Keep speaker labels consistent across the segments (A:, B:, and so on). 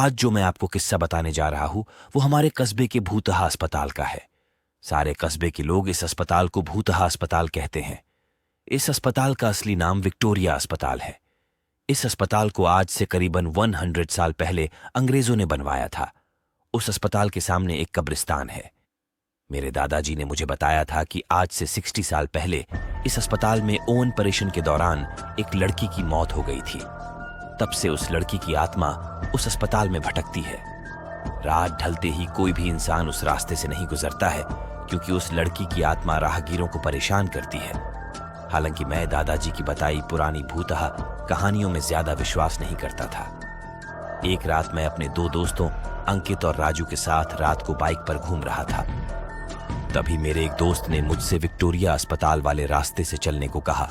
A: आज जो मैं आपको किस्सा बताने जा रहा हूं वो हमारे कस्बे के भूतहा अस्पताल का है। सारे कस्बे के लोग इस अस्पताल को भूतहा अस्पताल कहते हैं। इस अस्पताल का असली नाम विक्टोरिया अस्पताल है। इस अस्पताल को आज से करीबन 100 साल पहले अंग्रेजों ने बनवाया था। उस अस्पताल के सामने एक कब्रिस्तान है। मेरे दादाजी ने मुझे बताया था कि आज से 60 साल पहले इस अस्पताल में ओवन ऑपरेशन के दौरान एक लड़की की मौत हो गई थी। तब से उस लड़की की आत्मा उस अस्पताल में भटकती है। रात ढलते ही कोई भी इंसान उस रास्ते से नहीं गुजरता है, क्योंकि उस लड़की की आत्मा राहगीरों को परेशान करती है। हालांकि मैं दादाजी की बताई पुरानी भूतहा कहानियों में ज्यादा विश्वास नहीं करता था। एक रात मैं अपने दो दोस्तों अंकित और राजू के साथ रात को बाइक पर घूम रहा था। तभी मेरे एक दोस्त ने मुझसे विक्टोरिया अस्पताल वाले रास्ते से चलने को कहा।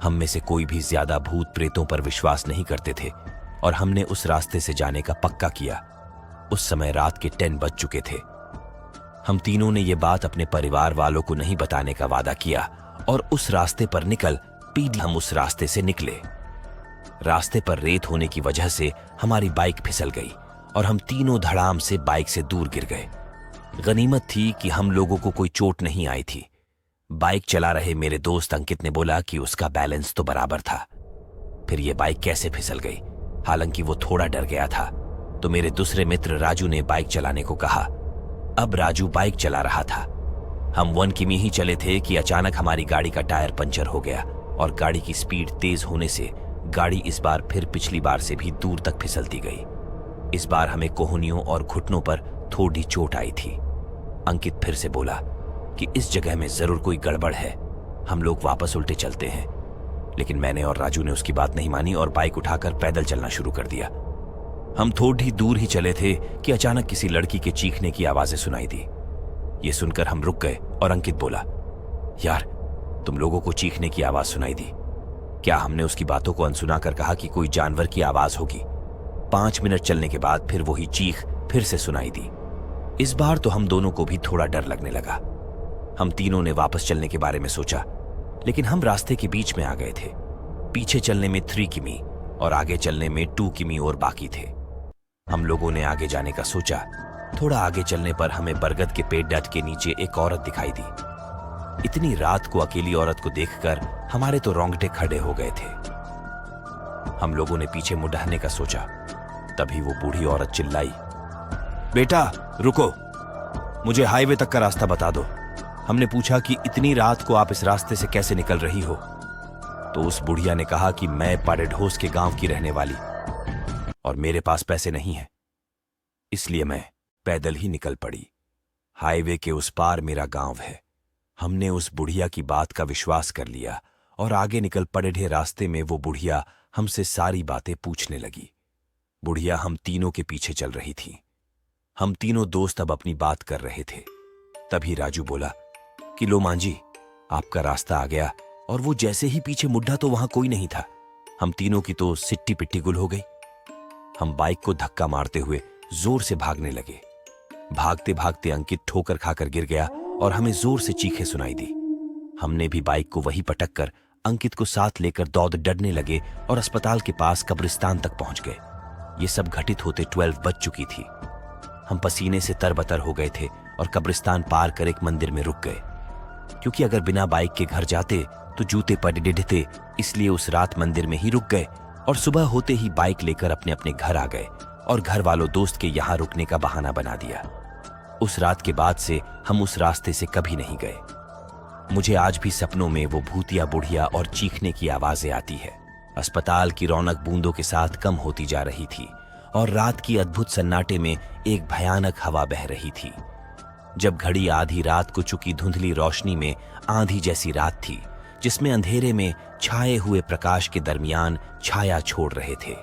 A: हम में से कोई भी ज्यादा भूत प्रेतों पर विश्वास नहीं करते थे और हमने उस रास्ते से जाने का पक्का किया। उस समय रात के 10 बज चुके थे। हम तीनों ने ये बात अपने परिवार वालों को नहीं बताने का वादा किया और उस रास्ते पर निकल पीढ़ी हम उस रास्ते से निकले। रास्ते पर रेत होने की वजह से हमारी बाइक फिसल गई और हम तीनों धड़ाम से बाइक से दूर गिर गए। गनीमत थी कि हम लोगों को कोई चोट नहीं आई थी। बाइक चला रहे मेरे दोस्त अंकित ने बोला कि उसका बैलेंस तो बराबर था, फिर ये बाइक कैसे फिसल गई। हालांकि वो थोड़ा डर गया था। तो मेरे दूसरे मित्र राजू ने बाइक चलाने को कहा। अब राजू बाइक चला रहा था। हम 1 किमी ही चले थे कि अचानक हमारी गाड़ी का टायर पंचर हो गया और गाड़ी की स्पीड तेज होने से गाड़ी इस बार फिर पिछली बार से भी दूर तक फिसलती गई। इस बार हमें कोहनियों और घुटनों पर थोड़ी चोट आई थी। अंकित फिर से बोला कि इस जगह में जरूर कोई गड़बड़ है, हम लोग वापस उल्टे चलते हैं। लेकिन मैंने और राजू ने उसकी बात नहीं मानी और बाइक उठाकर पैदल चलना शुरू कर दिया। हम थोड़ी दूर ही चले थे कि अचानक किसी लड़की के चीखने की आवाजें सुनाई दी। ये सुनकर हम रुक गए और अंकित बोला, यार तुम लोगों को चीखने की आवाज सुनाई दी क्या? हमने उसकी बातों को अनसुना कर कहा कि कोई जानवर की आवाज होगी। 5 मिनट चलने के बाद फिर वही चीख फिर से सुनाई दी। इस बार तो हम दोनों को भी थोड़ा डर लगने लगा। हम तीनों ने वापस चलने के बारे में सोचा, लेकिन हम रास्ते के बीच में आ गए थे। पीछे चलने में 3 किमी और आगे चलने में 2 किमी और बाकी थे। हम लोगों ने आगे जाने का सोचा। थोड़ा आगे चलने पर हमें बरगद के पेड़ डट के नीचे एक औरत दिखाई दी। इतनी रात को अकेली औरत को देखकर हमारे तो रोंगटे खड़े हो गए थे। हम लोगों ने पीछे मुड़ने का सोचा। तभी वो बूढ़ी औरत चिल्लाई, बेटा रुको, मुझे हाईवे तक का रास्ता बता दो। हमने पूछा कि इतनी रात को आप इस रास्ते से कैसे निकल रही हो? तो उस बुढ़िया ने कहा कि मैं पाड़ेढोस के गांव की रहने वाली और मेरे पास पैसे नहीं है, इसलिए मैं पैदल ही निकल पड़ी। हाईवे के उस पार मेरा गांव है। हमने उस बुढ़िया की बात का विश्वास कर लिया और आगे निकल पड़े। रास्ते में वो बुढ़िया हमसे सारी बातें पूछने लगी। बुढ़िया हम तीनों के पीछे चल रही थी। हम तीनों दोस्त अब अपनी बात कर रहे थे। तभी राजू बोला कि लो मांझी, आपका रास्ता आ गया। और वो जैसे ही पीछे मुड़ा तो वहां कोई नहीं था। हम तीनों की तो सिट्टी पिट्टी गुल हो गई। हम बाइक को धक्का मारते हुए जोर से भागने लगे। भागते भागते अंकित ठोकर खाकर गिर गया और हमें जोर से चीखें सुनाई दी। हमने भी बाइक को वहीं पटक कर अंकित को साथ लेकर दौड़ डरने लगे और अस्पताल के पास कब्रिस्तान तक पहुंच गए। ये सब घटित होते 12 बज चुकी थी। हम पसीने से तरबतर हो गए थे और कब्रिस्तान पार कर एक मंदिर में रुक गए, क्योंकि अगर बिना बाइक के घर जाते तो जूते पड़े, इसलिए उस रात मंदिर में ही रुक गए और सुबह होते ही बाइक लेकर अपने अपने घर आ गए और घर वालों दोस्त के यहां रुकने का बहाना बना दिया। उस रात के बाद से हम उस रास्ते से कभी नहीं गए। मुझे आज भी सपनों में वो भूतिया बुढ़िया और चीखने की आवाजें आती है। अस्पताल की रौनक बूंदों के साथ कम होती जा रही थी और रात की अद्भुत सन्नाटे में एक भयानक हवा बह रही थी। जब घड़ी आधी रात को चुकी धुंधली रोशनी में आंधी जैसी रात थी, जिसमें अंधेरे में छाए हुए प्रकाश के दरमियान छाया छोड़ रहे थे।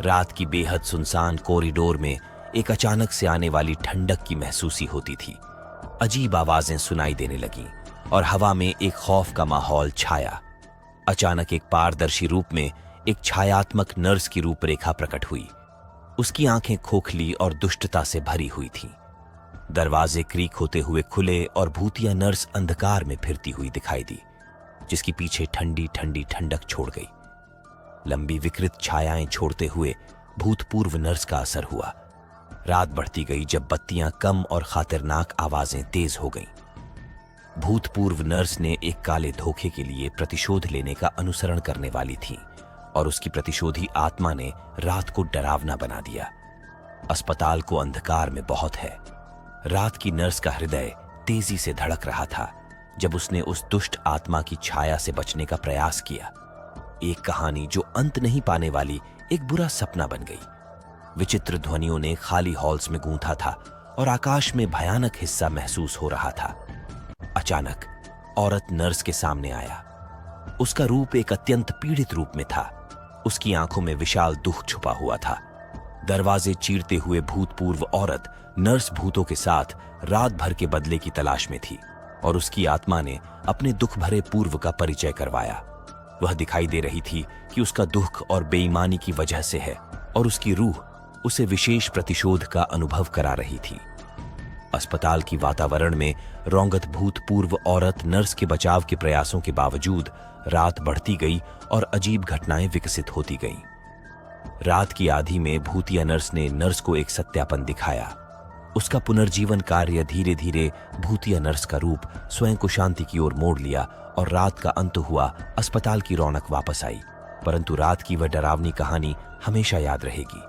A: रात की बेहद सुनसान कॉरिडोर में एक अचानक से आने वाली ठंडक की महसूसी होती थी। अजीब आवाजें सुनाई देने लगीं और हवा में एक खौफ का माहौल छाया। अचानक एक पारदर्शी रूप में एक छायात्मक नर्स की रूपरेखा प्रकट हुई। उसकी आंखें खोखली और दुष्टता से भरी हुई थीं। दरवाजे क्रीक होते हुए खुले और भूतिया नर्स अंधकार में फिरती हुई दिखाई दी, जिसकी पीछे ठंडी ठंडी ठंडक छोड़ गई। लंबी विकृत छायाएं छोड़ते हुए भूतपूर्व नर्स का असर हुआ। रात बढ़ती गई जब बत्तियां कम और खातिरनाक आवाजें तेज हो गईं। भूतपूर्व नर्स ने एक काले धोखे के लिए प्रतिशोध लेने का अनुसरण करने वाली थी और उसकी प्रतिशोधी आत्मा ने रात को डरावना बना दिया। अस्पताल को अंधकार में बहुत है। रात की नर्स का हृदय तेजी से धड़क रहा था जब उसने उस दुष्ट आत्मा की छाया से बचने का प्रयास किया। एक कहानी जो अंत नहीं पाने वाली एक बुरा सपना बन गई। विचित्र ध्वनियों ने खाली हॉल्स में गूंथा था और आकाश में भयानक हिस्सा महसूस हो रहा था। अचानक औरत नर्स के सामने आया। उसका रूप एक अत्यंत पीड़ित रूप में था। उसकी आंखों में विशाल दुख छुपा हुआ था। दरवाजे चीरते हुए भूतपूर्व औरत नर्स भूतों के साथ रात भर के बदले की तलाश में थी और उसकी आत्मा ने अपने दुख भरे पूर्व का परिचय करवाया। वह दिखाई दे रही थी कि उसका दुख और बेईमानी की वजह से है और उसकी रूह उसे विशेष प्रतिशोध का अनुभव करा रही थी। अस्पताल की वातावरण में रौंगत भूतपूर्व औरत नर्स के बचाव के प्रयासों के बावजूद रात बढ़ती गई और अजीब घटनाएं विकसित होती गईं। रात की आधी में भूतिया नर्स ने नर्स को एक सत्यापन दिखाया। उसका पुनर्जीवन कार्य धीरे धीरे भूतिया नर्स का रूप स्वयं को शांति की ओर मोड़ लिया और रात का अंत हुआ। अस्पताल की रौनक वापस आई, परंतु रात की वह डरावनी कहानी हमेशा याद रहेगी।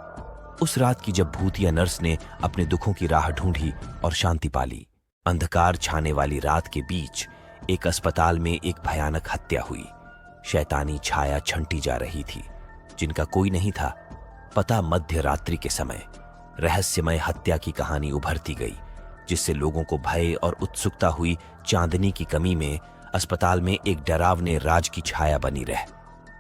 A: उस रात की जब भूतिया नर्स ने अपने दुखों की राह ढूंढी और शांति पाली। अंधकार छाने वाली रात के बीच एक अस्पताल में एक भयानक हत्या हुई। शैतानी छाया छंटी जा रही थी जिनका कोई नहीं था पता। मध्य रात्रि के समय रहस्यमय हत्या की कहानी उभरती गई जिससे लोगों को भय और उत्सुकता हुई। चांदनी की कमी में अस्पताल में एक डरावने राज की छाया बनी रह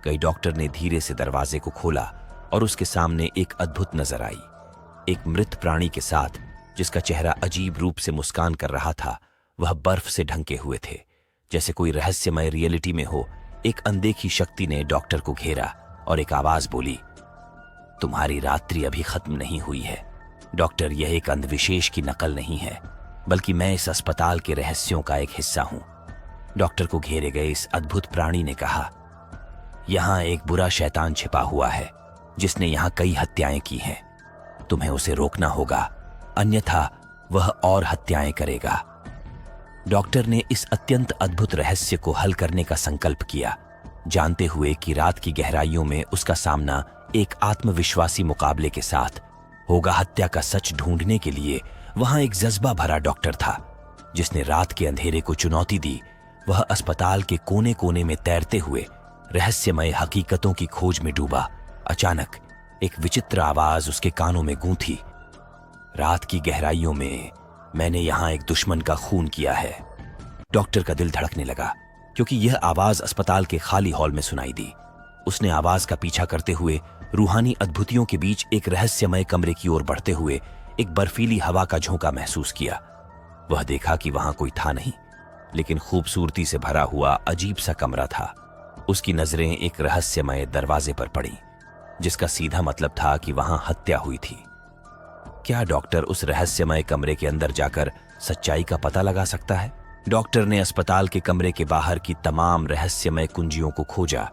A: गई। डॉक्टर ने धीरे से दरवाजे को खोला और उसके सामने एक अद्भुत नजर आई। एक मृत प्राणी के साथ जिसका चेहरा अजीब रूप से मुस्कान कर रहा था। वह बर्फ से ढंके हुए थे जैसे कोई रहस्यमय रियलिटी में हो। एक अनदेखी शक्ति ने डॉक्टर को घेरा और एक आवाज बोली, तुम्हारी रात्रि अभी खत्म नहीं हुई है। डॉक्टर, यह एक अंधविशेष की नकल नहीं है बल्कि मैं इस अस्पताल के रहस्यों का एक हिस्सा हूं। डॉक्टर को घेरे गए इस अद्भुत प्राणी ने कहा, यहां एक बुरा शैतान छिपा हुआ है जिसने यहां कई हत्याएं की हैं। तुम्हें उसे रोकना होगा, अन्यथा वह और हत्याएं करेगा। डॉक्टर ने इस अत्यंत अद्भुत रहस्य को हल करने का संकल्प किया, जानते हुए कि रात की गहराइयों में उसका सामना एक आत्मविश्वासी मुकाबले के साथ होगा। हत्या का सच ढूंढने के लिए वहां एक जज्बा भरा डॉक्टर था जिसने रात के अंधेरे को चुनौती दी। वह अस्पताल के कोने कोने में तैरते हुए रहस्यमय हकीकतों की खोज में डूबा। अचानक एक विचित्र आवाज उसके कानों में गूंथी, रात की गहराइयों में मैंने यहां एक दुश्मन का खून किया है। डॉक्टर का दिल धड़कने लगा क्योंकि यह आवाज अस्पताल के खाली हॉल में सुनाई दी। उसने आवाज का पीछा करते हुए रूहानी अद्भुतियों के बीच एक रहस्यमय कमरे की ओर बढ़ते हुए एक बर्फीली हवा का झोंका महसूस किया। वह देखा कि वहां कोई था नहीं, लेकिन खूबसूरती से भरा हुआ अजीब सा कमरा था। उसकी नजरें एक रहस्यमय दरवाजे पर पड़ी जिसका सीधा मतलब था कि वहां हत्या हुई थी। क्या डॉक्टर उस रहस्यमय कमरे के अंदर जाकर सच्चाई का पता लगा सकता है? डॉक्टर ने अस्पताल के कमरे के बाहर की तमाम रहस्यमय कुंजियों को खोजा।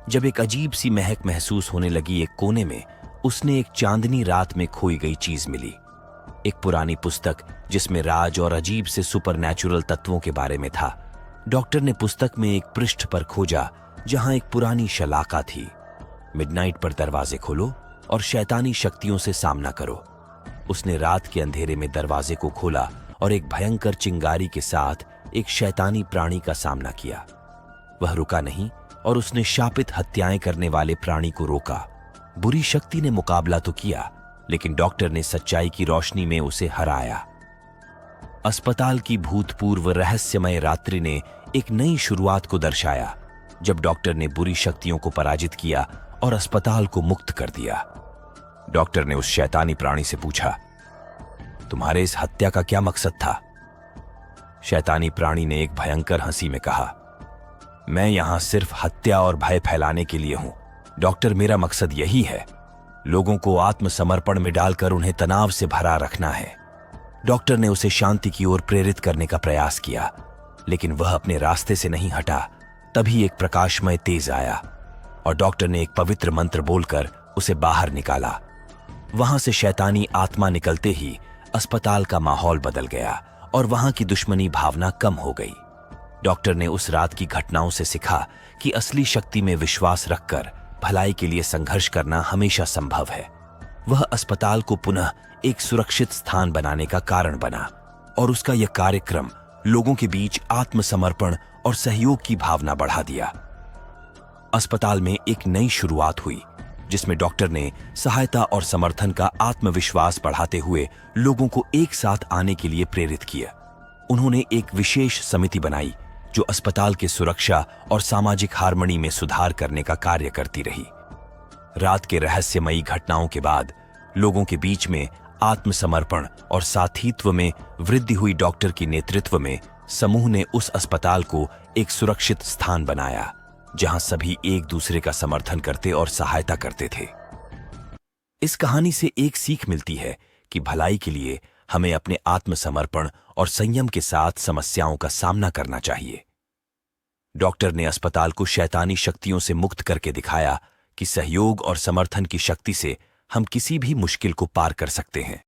A: जब एक अजीब सी महक महसूस होने लगी एक कोने में, उसने एक चांदनी रात में खोई गई चीज मिली। एक पुरानी पुस्तक जिसमें राज और अजीब से सुपरनैचुरल तत्वों के बारे में था। डॉक्टर ने पुस्तक में एक पृष्ठ पर खोजा जहां एक पुरानी शलाका थी। मिडनाइट पर दरवाजे खोलो और शैतानी शक्तियों से सामना करो। उसने रात के अंधेरे में दरवाजे को खोला और एक भयंकर चिंगारी के साथ एक शैतानी प्राणी का सामना किया। वह रुका नहीं और उसने शापित हत्याएं करने वाले प्राणी को रोका। बुरी शक्ति ने मुकाबला तो किया, लेकिन डॉक्टर ने सच्चाई की रोशनी में उसे हराया। अस्पताल की भूतपूर्व रहस्यमय रात्रि ने एक नई शुरुआत को दर्शाया जब डॉक्टर ने बुरी शक्तियों को पराजित किया और अस्पताल को मुक्त कर दिया। डॉक्टर ने उस शैतानी प्राणी से पूछा, तुम्हारे इस हत्या का क्या मकसद था? शैतानी प्राणी ने एक भयंकर हंसी में कहा, मैं यहां सिर्फ हत्या और भय फैलाने के लिए हूं। डॉक्टर, मेरा मकसद यही है, लोगों को आत्मसमर्पण में डालकर उन्हें तनाव से भरा रखना है। डॉक्टर ने उसे शांति की ओर प्रेरित करने का प्रयास किया, लेकिन वह अपने रास्ते से नहीं हटा। तभी एक प्रकाशमय तेज आया और डॉक्टर ने एक पवित्र मंत्र बोलकर उसे बाहर निकाला। वहां से शैतानी आत्मा निकलते ही अस्पताल का माहौल बदल गया और वहां की दुश्मनी भावना कम हो गई। डॉक्टर ने उस रात की घटनाओं से सीखा कि असली शक्ति में विश्वास रखकर भलाई के लिए संघर्ष करना हमेशा संभव है। वह अस्पताल को पुनः एक सुरक्षित स्थान बनाने का कारण बना और उसका यह कार्यक्रम लोगों के बीच आत्मसमर्पण और सहयोग की भावना बढ़ा दिया। अस्पताल में एक नई शुरुआत हुई जिसमें डॉक्टर ने सहायता और समर्थन का आत्मविश्वास बढ़ाते हुए लोगों को एक साथ आने के लिए प्रेरित किया। उन्होंने एक विशेष समिति बनाई जो अस्पताल के सुरक्षा और सामाजिक हार्मनी में सुधार करने का कार्य करती रही। रात के रहस्यमयी घटनाओं के बाद लोगों के बीच में आत्मसमर्पण और साथीत्व में वृद्धि हुई। डॉक्टर के नेतृत्व में समूह ने उस अस्पताल को एक सुरक्षित स्थान बनाया जहां सभी एक दूसरे का समर्थन करते और सहायता करते थे। इस कहानी से एक सीख मिलती है कि भलाई के लिए हमें अपने आत्मसमर्पण और संयम के साथ समस्याओं का सामना करना चाहिए। डॉक्टर ने अस्पताल को शैतानी शक्तियों से मुक्त करके दिखाया कि सहयोग और समर्थन की शक्ति से हम किसी भी मुश्किल को पार कर सकते हैं।